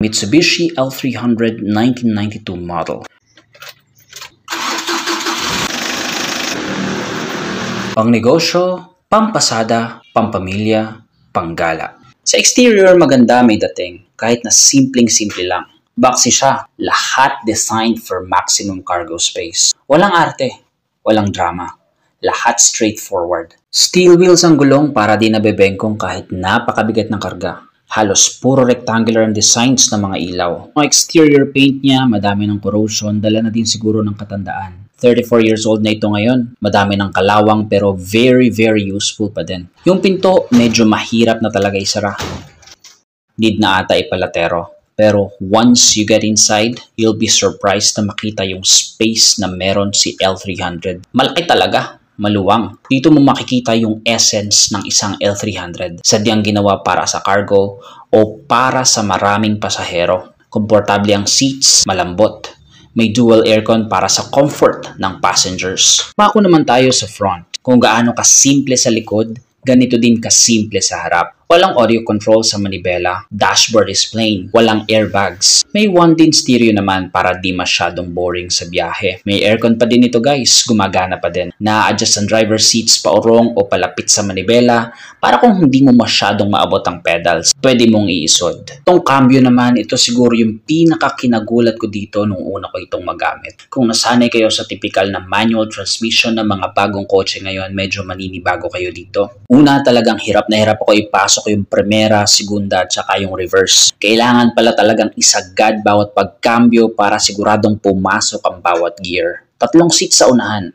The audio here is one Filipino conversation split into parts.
Mitsubishi L300 1992 model. Pangnegosyo, pampasada, pampamilya, panggala. Sa exterior maganda may dating, kahit na simpleng-simple lang. Boxy siya, lahat designed for maximum cargo space. Walang arte, walang drama. Lahat straightforward. Steel wheels ang gulong para di nabebengkong kahit napakabigat ng karga. Halos puro rectangular ang designs ng mga ilaw. Ang exterior paint niya, madami ng corrosion, dala na din siguro ng katandaan. 34 years old na ito ngayon. Madami ng kalawang pero very useful pa din. Yung pinto, medyo mahirap na talaga isara. Need na ata ipalatero. Pero once you get inside, you'll be surprised na makita yung space na meron si L300. Malaki talaga, maluwang. Dito mo makikita yung essence ng isang L300. Sadyang ginawa para sa cargo o para sa maraming pasahero. Komportable ang seats, malambot. May dual aircon para sa comfort ng passengers. Pako naman tayo sa front. Kung gaano kasimple sa likod, ganito din kasimple sa harap. Walang audio control sa manibela. Dashboard is plain. Walang airbags. May one-din stereo naman para di masyadong boring sa biyahe. May aircon pa din ito guys. Gumagana pa din. Na-adjust ang driver seats paurong o palapit sa manibela para kung hindi mo masyadong maabot ang pedals, pwede mong iisod. Itong cambio naman, ito siguro yung pinaka-kinagulat ko dito nung una ko itong magamit. Kung nasanay kayo sa typical na manual transmission ng mga bagong kotse ngayon, medyo maninibago kayo dito. Una talagang hirap na hirap ako ipasok yung primera, segunda, at saka yung reverse. Kailangan pala talagang isagad bawat pagkambyo para siguradong pumasok ang bawat gear. 3 seats sa unahan,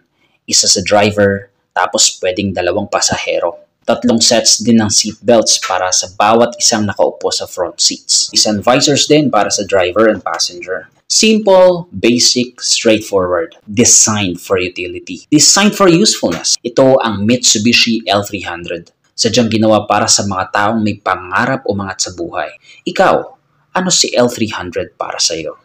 isa sa driver, tapos pwedeng 2 pasahero. 3 sets din ng seatbelts para sa bawat isang nakaupo sa front seats. Isang visors din para sa driver and passenger. Simple, basic, straightforward. Designed for utility. Designed for usefulness. Ito ang Mitsubishi L300. Sadyang ginawa para sa mga taong may pangarap umangat sa buhay. Ikaw, ano si L300 para sa iyo?